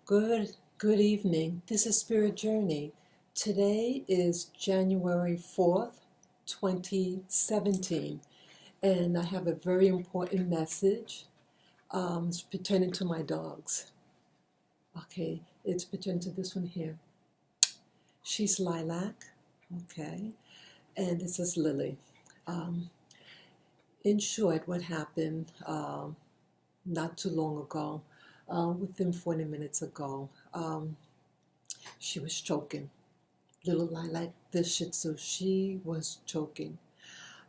Good evening. This is Spirit Journey. Today is January 4th, 2017, and I have a very important message. It's pertaining to my dogs. Okay, it's pertaining to this one here. She's Lilac, okay, and this is Lily. Um, in short, what happened not too long ago, within 40 minutes ago, she was choking. Little Lilac, the Shih Tzu, she was choking.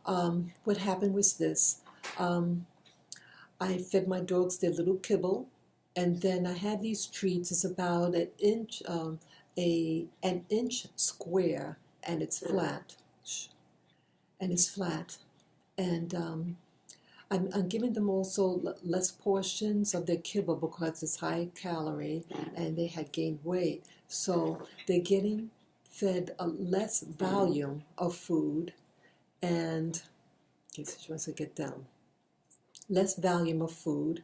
What happened was this. I fed my dogs their little kibble, and then I had these treats. It's about an inch square, and it's flat. And it's flat. And I'm giving them also less portions of their kibble because it's high calorie, and they had gained weight. So they're getting fed a less volume of food, and in case she wants to get down, less volume of food,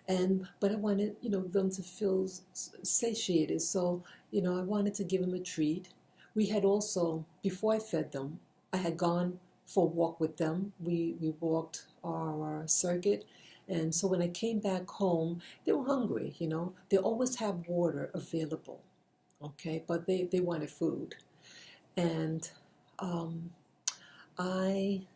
and but I wanted them to feel satiated. So I wanted to give them a treat. We had also, before I fed them, I had gone for a walk with them. We walked our circuit, and so when I came back home, they were hungry. They always have water available, okay, but they wanted food. And I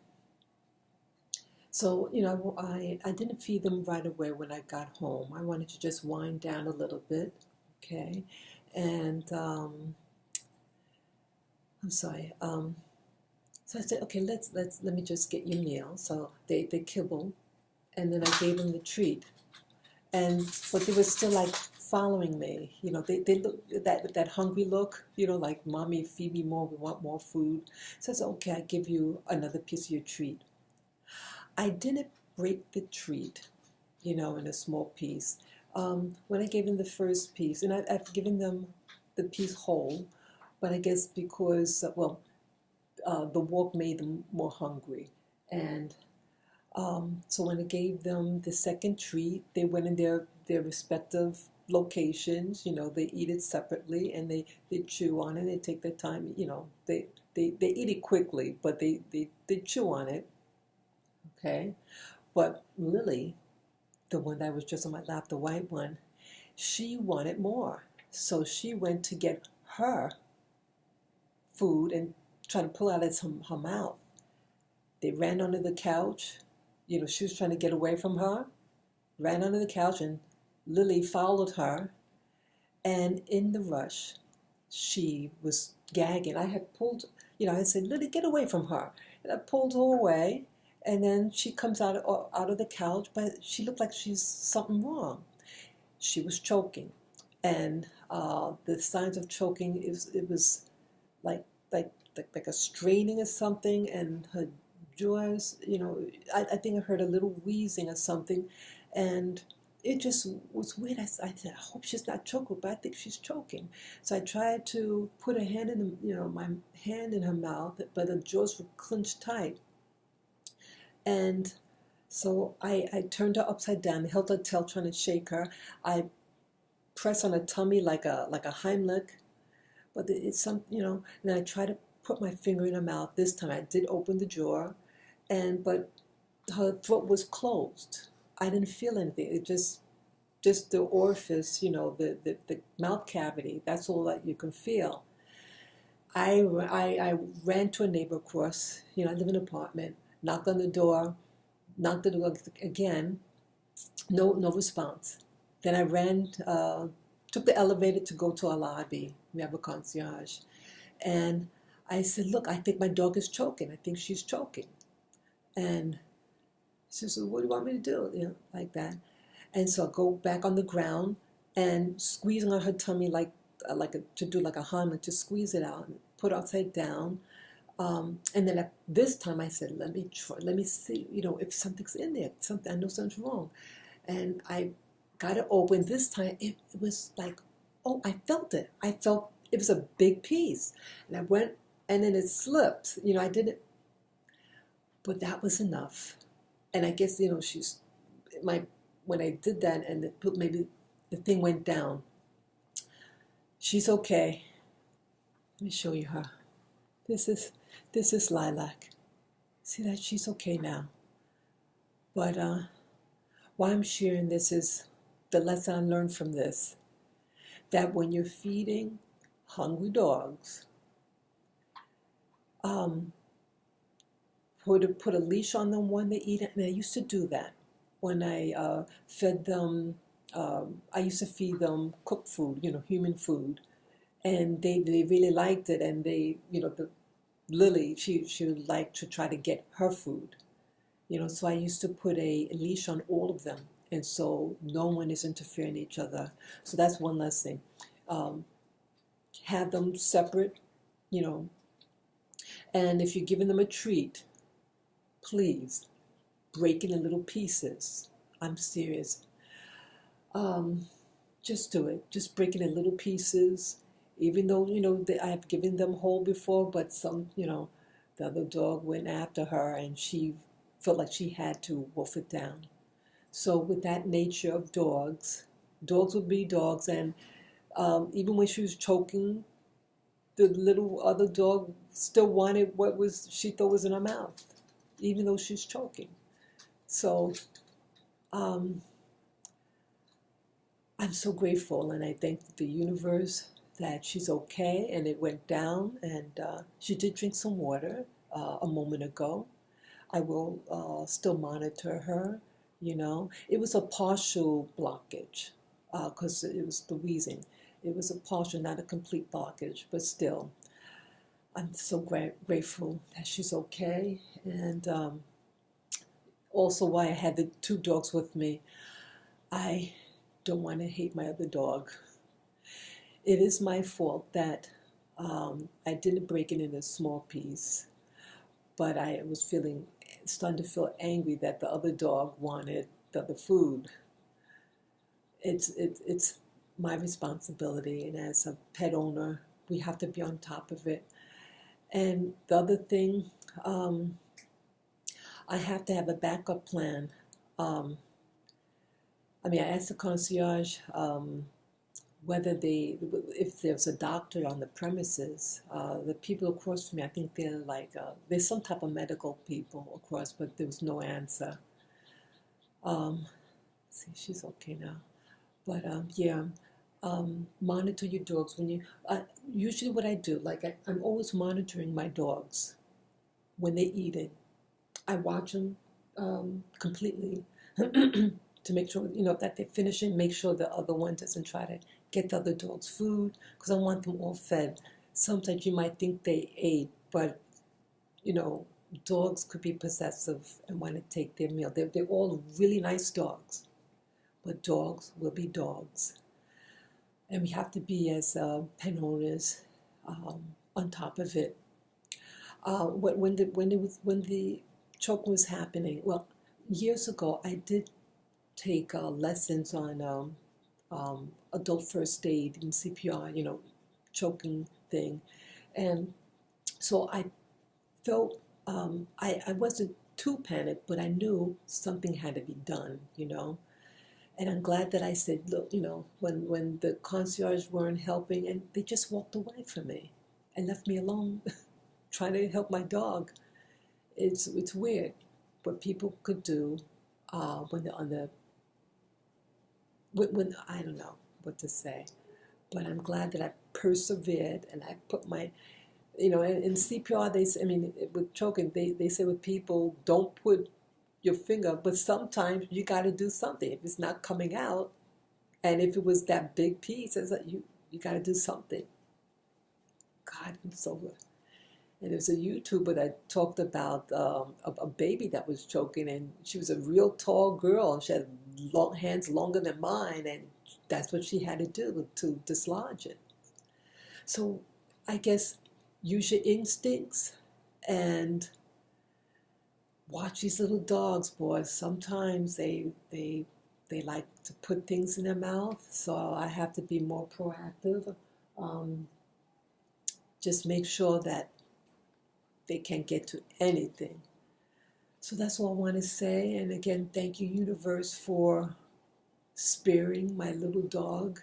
so I didn't feed them right away when I got home. I wanted to just wind down a little bit, okay. And I'm sorry. So I said, okay, let me just get your meal. So they kibble, and then I gave them the treat. But they were still like following me. They look that hungry look. Like, mommy, feed me more. We want more food. So I said, okay, I give you another piece of your treat. I didn't break the treat, in a small piece. When I gave them the first piece, and I've given them the piece whole, but I guess because the walk made them more hungry, and so when I gave them the second treat, they went in their respective locations. They eat it separately, and they chew on it. They take their time. They eat it quickly, but they chew on it. Okay, but Lily, the one that was just on my lap, the white one, she wanted more. So she went to get her food and try to pull out of her mouth. They ran under the couch. She was trying to get away from her, ran under the couch, and Lily followed her. And in the rush, she was gagging. I had pulled, I said, Lily, get away from her. And I pulled her away, and then she comes out of the couch, but she looked like she's something wrong. She was choking. And the signs of choking, it was like a straining or something, and her jaws, I think I heard a little wheezing or something, and it just was weird. I said, I hope she's not choking, but I think she's choking. So I tried to put her hand in my hand in her mouth, but the jaws were clenched tight. And so I turned her upside down, held her tail, trying to shake her. I pressed on her tummy like a Heimlich, but it's and I tried to put my finger in her mouth. This time I did open the jaw, but her throat was closed. I didn't feel anything. It just the orifice, the mouth cavity. That's all that you can feel. I ran to a neighbor across. I live in an apartment. Knocked on the door again. No response. Then I ran. Took the elevator to go to our lobby. We have a concierge, and I said, look, I think my dog is choking. I think she's choking. And she said, what do you want me to do? Like that. And so I go back on the ground and squeezing on her tummy to do like a Heimlich, to squeeze it out and put it upside down. And then this time I said, let me see, if something's in there, I know something's wrong. And I got it open. This time it was like, oh, I felt it. I felt it was a big piece. And I went, and then it slipped. I didn't, but that was enough. And I guess, when I did that, and maybe the thing went down, She's okay. Let me show you her. This is Lilac. See that? She's okay now. But why I'm sharing this is the lesson I learned from this. That when you're feeding hungry dogs, put a leash on them when they eat it. And I used to do that when I fed them. I used to feed them cooked food, human food, and they really liked it. And the Lily, she would like to try to get her food, So I used to put a leash on all of them, and so no one is interfering with each other. So that's one lesson. Have them separate, and if you're giving them a treat, please break it in little pieces. I'm serious. Just do it. Just break it in little pieces. Even though, I have given them whole before, but the other dog went after her and she felt like she had to wolf it down. So with that nature of dogs will be dogs. And even when she was choking, the little other dog still wanted what she thought was in her mouth, even though she's choking. So I'm so grateful, and I thank the universe that she's okay and it went down. And she did drink some water a moment ago. I will still monitor her. It was a partial blockage because it was the wheezing. It was a partial, not a complete blockage, but still, I'm so grateful that she's okay. And also, why I had the two dogs with me, I don't want to hate my other dog. It is my fault that I didn't break it in a small piece, but I was starting to feel angry that the other dog wanted the other food. It's my responsibility, and as a pet owner, we have to be on top of it. And the other thing, I have to have a backup plan. I asked the concierge whether if there's a doctor on the premises. The people across from me, I think they're like, there's some type of medical people across, but there was no answer. See, she's okay now. But yeah, monitor your dogs when you. Usually, what I do, I'm always monitoring my dogs when they eat it. I watch them completely to make sure that they're finishing. Make sure the other one doesn't try to get the other dog's food, because I want them all fed. Sometimes you might think they ate, but dogs could be possessive and want to take their meal. They're all really nice dogs, but dogs will be dogs. And we have to be, as pet owners, on top of it. When the choke was happening, well, years ago, I did take lessons on adult first aid and CPR, choking thing. And so I felt, I wasn't too panicked, but I knew something had to be done, And I'm glad that I said, look, when the concierge weren't helping, and they just walked away from me and left me alone trying to help my dog. It's weird what people could do when they're on the, when I don't know what to say, but I'm glad that I persevered and I put my, in CPR, with choking, they say with people, don't put your finger, but sometimes you got to do something. If it's not coming out, and if it was that big piece, it's like you got to do something. God, I'm so good. And there's a YouTuber that talked about a baby that was choking, and she was a real tall girl, and she had hands longer than mine, and that's what she had to do to dislodge it. So I guess use your instincts and watch these little dogs, boys. Sometimes they like to put things in their mouth, so I have to be more proactive. Just make sure that they can't get to anything. So that's all I want to say. And again, thank you, universe, for sparing my little dog.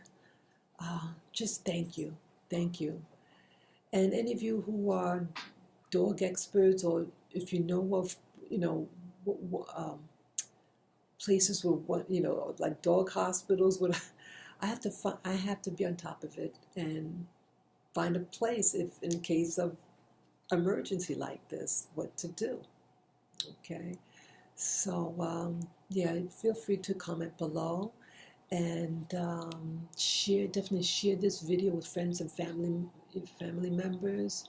just thank you, thank you. And any of you who are dog experts, or if you know of, you know, places where what, you know, like dog hospitals, what I have to be on top of it and find a place if in case of emergency like this, what to do. Okay, so yeah, feel free to comment below and definitely share this video with friends and family members.